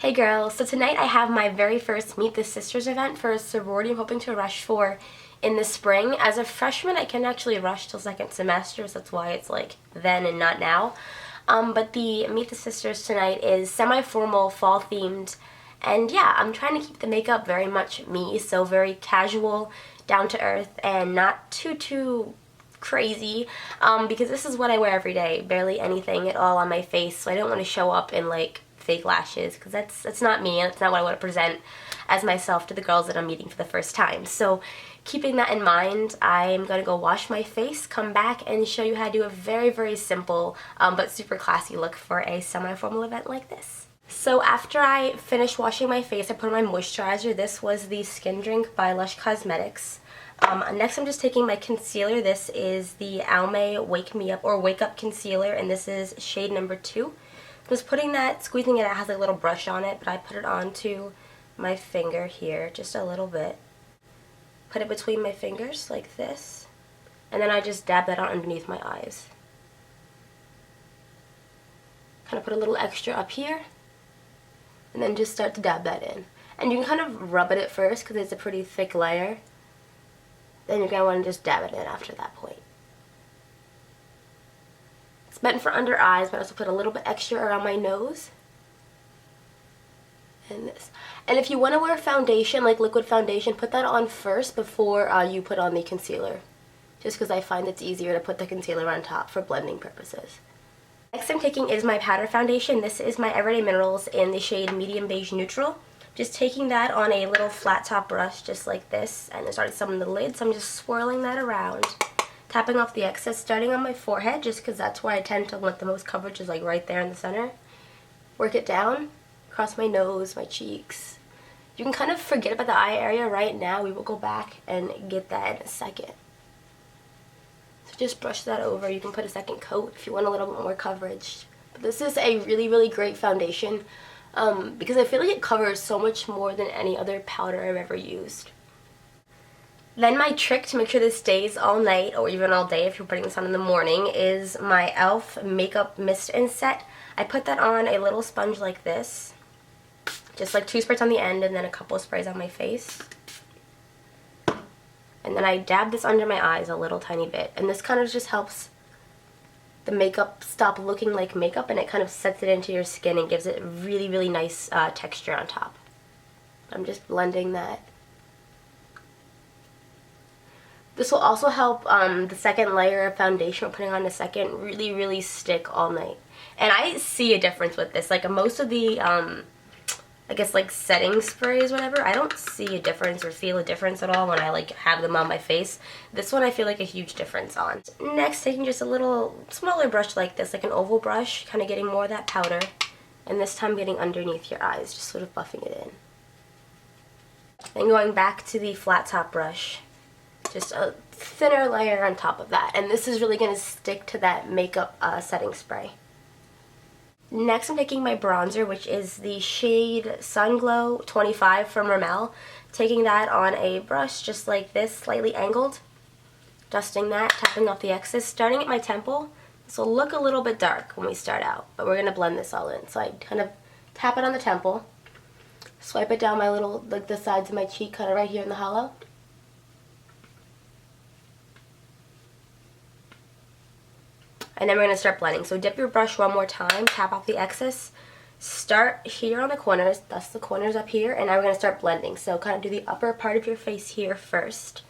Hey girls, so tonight I have my very first Meet the Sisters event for a sorority I'm hoping to rush for in the spring. As a freshman, I can actually rush till second semester, so that's why it's like then and not now. But the Meet the Sisters tonight is semi-formal, fall-themed, and yeah, I'm trying to keep the makeup very much me, so very casual, down-to-earth, and not too crazy, because this is what I wear every day, barely anything at all on my face, so I don't want to show up in like fake lashes, because that's not me, and that's not what I want to present as myself to the girls that I'm meeting for the first time. So keeping that in mind, I'm going to go wash my face, come back, and show you how to do a very simple but super classy look for a semi-formal event like this. So after I finished washing my face, I put on my moisturizer. This was the Skin Drink by Lush Cosmetics. Next I'm just taking my concealer. This is the Almay Wake Me Up or Wake Up Concealer, and this is shade number 2. Just putting that, squeezing it, it has a little brush on it, but I put it onto my finger here just a little bit. Put it between my fingers like this, and then I just dab that on underneath my eyes. Kind of put a little extra up here, and then just start to dab that in. And you can kind of rub it at first because it's a pretty thick layer. Then you're going to want to just dab it in after that point. It's meant for under eyes, but I also put a little bit extra around my nose. And this. And if you want to wear foundation, like liquid foundation, put that on first before you put on the concealer. Just because I find it's easier to put the concealer on top for blending purposes. Next I'm taking is my powder foundation. This is my Everyday Minerals in the shade Medium Beige Neutral. Just taking that on a little flat top brush just like this, and it started some in the lid, so I'm just swirling that around. Tapping off the excess, starting on my forehead, just because that's where I tend to let the most coverage, is like right there in the center. Work it down, across my nose, my cheeks. You can kind of forget about the eye area right now. We will go back and get that in a second. So just brush that over. You can put a second coat if you want a little bit more coverage. But this is a really great foundation because I feel like it covers so much more than any other powder I've ever used. Then my trick to make sure this stays all night, or even all day if you're putting this on in the morning, is my e.l.f. Makeup Mist and Set. I put that on a little sponge like this. Just like 2 sprays on the end and then a couple of sprays on my face. And then I dab this under my eyes a little tiny bit. And this kind of just helps the makeup stop looking like makeup, and it kind of sets it into your skin and gives it really nice texture on top. I'm just blending that. This will also help the second layer of foundation we're putting on in a second really stick all night. And I see a difference with this. Like most of the, I guess like setting sprays, whatever, I don't see a difference or feel a difference at all when I like have them on my face. This one I feel like a huge difference on. Next, taking just a little smaller brush like this, like an oval brush, kind of getting more of that powder. And this time getting underneath your eyes, just sort of buffing it in. Then going back to the flat top brush. Just a thinner layer on top of that, and this is really going to stick to that makeup setting spray. Next I'm taking my bronzer, which is the shade Sunglow 25 from Rimmel. Taking that on a brush just like this, slightly angled. Dusting that, tapping off the excess, starting at my temple. This will look a little bit dark when we start out, but we're going to blend this all in. So I kind of tap it on the temple, swipe it down my little, like the sides of my cheek, kind of right here in the hollow. And then we're going to start blending. So dip your brush one more time, tap off the excess, start here on the corners, dust the corners up here, and now we're going to start blending. So kind of do the upper part of your face here first,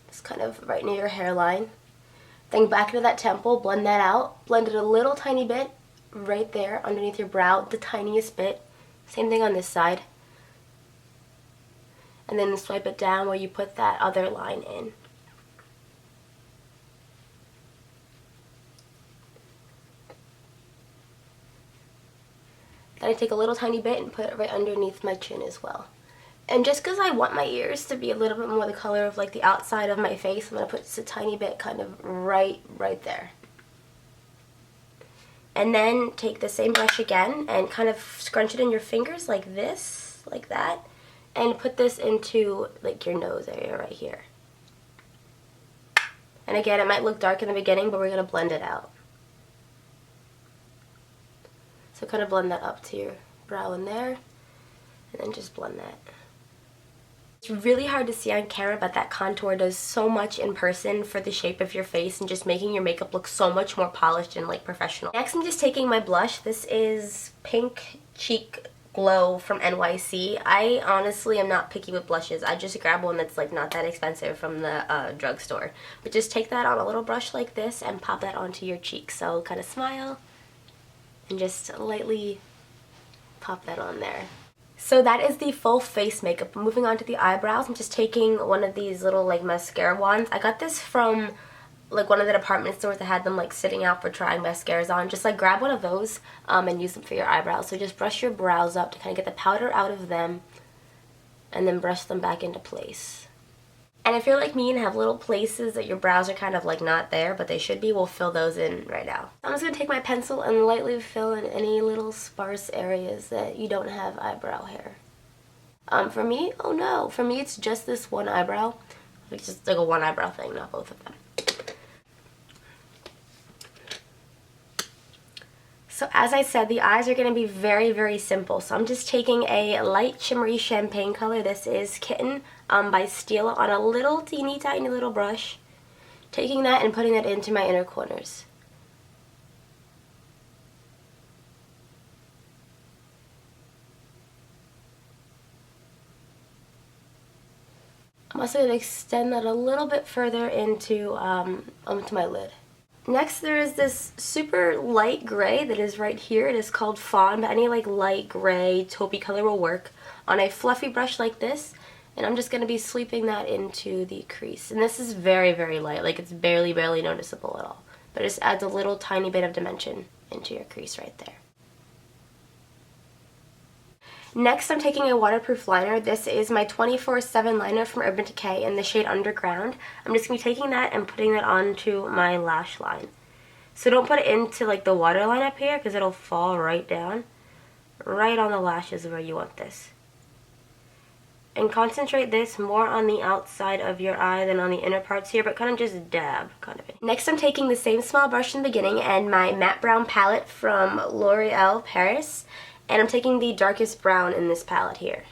just kind of right near your hairline. Then back into that temple, blend that out, blend it a little tiny bit right there underneath your brow, the tiniest bit. Same thing on this side. And then swipe it down where you put that other line in. Then I take a little tiny bit and put it right underneath my chin as well. And just because I want my ears to be a little bit more the color of like the outside of my face, I'm going to put just a tiny bit kind of right there. And then take the same brush again and kind of scrunch it in your fingers like this, like that. And put this into like your nose area right here. And again, it might look dark in the beginning, but we're going to blend it out. So kind of blend that up to your brow in there. and then just blend that. It's really hard to see on camera, but that contour does so much in person for the shape of your face and just making your makeup look so much more polished and like professional. Next, I'm just taking my blush. This is Pink Cheek Glow from NYC. I honestly am not picky with blushes. I just grab one that's like not that expensive from the drugstore. But just take that on a little brush like this and pop that onto your cheek. So kind of smile and just lightly pop that on there. So that is the full face makeup. Moving on to the eyebrows, I'm just taking one of these little like mascara wands. I got this from like one of the department stores that had them like sitting out for trying mascaras on. Just like grab one of those and use them for your eyebrows. So just brush your brows up to kind of get the powder out of them and then brush them back into place. And if you're like me and have little places that your brows are kind of like not there, but they should be, we'll fill those in right now. I'm just going to take my pencil and lightly fill in any little sparse areas that you don't have eyebrow hair. For me, oh no, for me it's just this one eyebrow. It's just like a one eyebrow thing, not both of them. So as I said, the eyes are going to be very, very simple. So I'm just taking a light shimmery champagne color. This is Kitten by Stila on a little teeny tiny little brush. Taking that and putting that into my inner corners. I'm also going to extend that a little bit further into my lid. Next, there is this super light gray that is right here. It is called Fawn, but any like light gray taupey color will work on a fluffy brush like this. And I'm just going to be sweeping that into the crease. And this is very, very light. Like it's barely noticeable at all. But it just adds a little tiny bit of dimension into your crease right there. Next, I'm taking a waterproof liner. This is my 24/7 liner from Urban Decay in the shade Underground. I'm just going to be taking that and putting that onto my lash line. So don't put it into like the waterline up here because it'll fall right down. Right on the lashes where you want this. And concentrate this more on the outside of your eye than on the inner parts here, but kind of just dab kind of it. Next, I'm taking the same small brush in the beginning and my matte brown palette from L'Oreal Paris. And I'm taking the darkest brown in this palette here.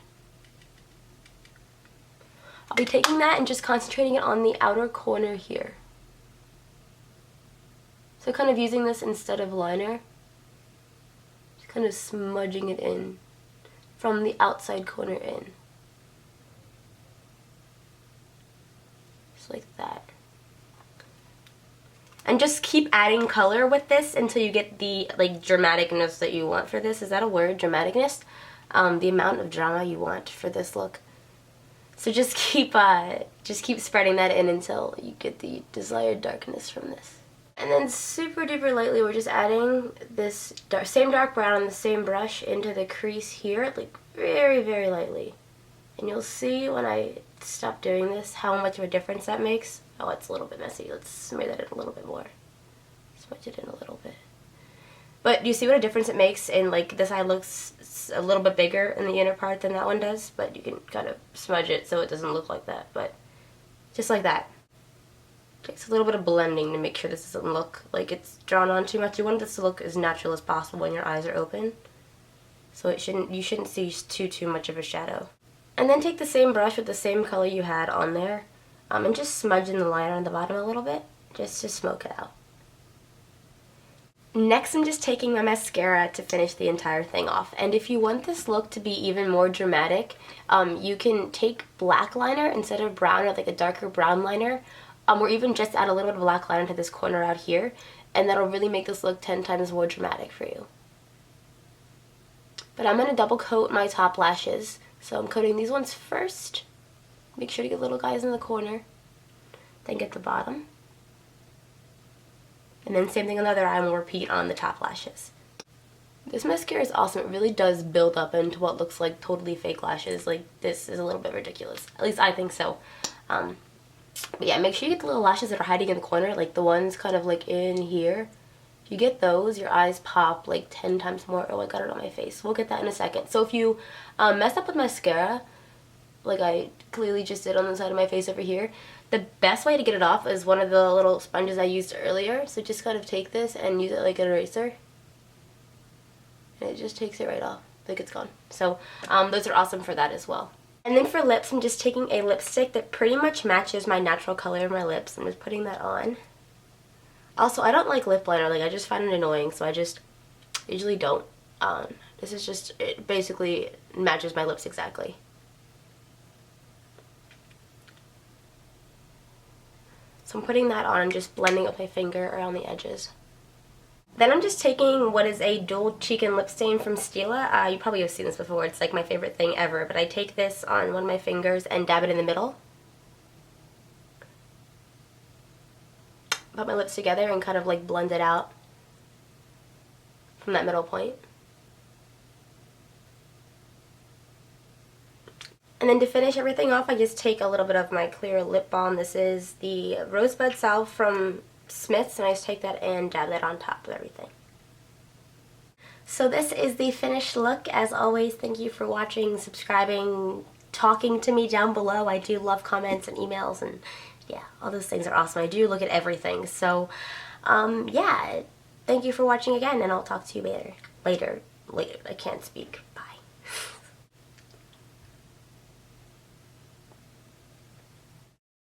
I'll be taking that and just concentrating it on the outer corner here. So kind of using this instead of liner. Just kind of smudging it in from the outside corner in. Just like that. And just keep adding color with this until you get the like dramaticness that you want for this. Is that a word? Dramaticness? The amount of drama you want for this look. So just keep spreading that in until you get the desired darkness from this. And then super duper lightly, we're just adding this same dark brown on the same brush into the crease here, like very, very lightly. And you'll see when I stop doing this how much of a difference that makes. Oh, it's a little bit messy. Let's smear that in a little bit more. Smudge it in a little bit. But do you see what a difference it makes? And like this eye looks a little bit bigger in the inner part than that one does, but you can kind of smudge it so it doesn't look like that. But just like that. Takes a little bit of blending to make sure this doesn't look like it's drawn on too much. You want this to look as natural as possible when your eyes are open. So you shouldn't see too much of a shadow. And then take the same brush with the same color you had on there. And just smudge in the liner on the bottom a little bit, just to smoke it out. Next, I'm just taking my mascara to finish the entire thing off. And if you want this look to be even more dramatic, you can take black liner instead of brown, or like a darker brown liner, or even just add a little bit of black liner to this corner out here, and that'll really make this look 10 times more dramatic for you. But I'm going to double coat my top lashes, so I'm coating these ones first. Make sure to get little guys in the corner, then get the bottom. And then same thing on the other eye, and we'll repeat on the top lashes. This mascara is awesome. It really does build up into what looks like totally fake lashes. Like, this is a little bit ridiculous. At least I think so. But yeah, make sure you get the little lashes that are hiding in the corner, like the ones kind of like in here. If you get those, your eyes pop like 10 times more. Oh, I got it on my face. We'll get that in a second. So if you mess up with mascara, like I clearly just did on the side of my face over here, the best way to get it off is one of the little sponges I used earlier. So just kind of take this and use it like an eraser. And it just takes it right off. like it's gone. So those are awesome for that as well. And then for lips, I'm just taking a lipstick that pretty much matches my natural color of my lips. I'm just putting that on. Also, I don't like lip liner. Like, I just find it annoying, so I just usually don't. This is just, it basically matches my lips exactly. So I'm putting that on and just blending with my finger around the edges. Then I'm just taking what is a dual cheek and lip stain from Stila. You probably have seen this before. It's like my favorite thing ever. But I take this on one of my fingers and dab it in the middle. Put my lips together and kind of like blend it out from that middle point. And then to finish everything off, I just take a little bit of my clear lip balm. This is the Rosebud Salve from Smith's, and I just take that and dab that on top of everything. So this is the finished look. As always, thank you for watching, subscribing, talking to me down below. I do love comments and emails, and yeah, all those things are awesome. I do look at everything. So yeah, thank you for watching again, and I'll talk to you later. I can't speak.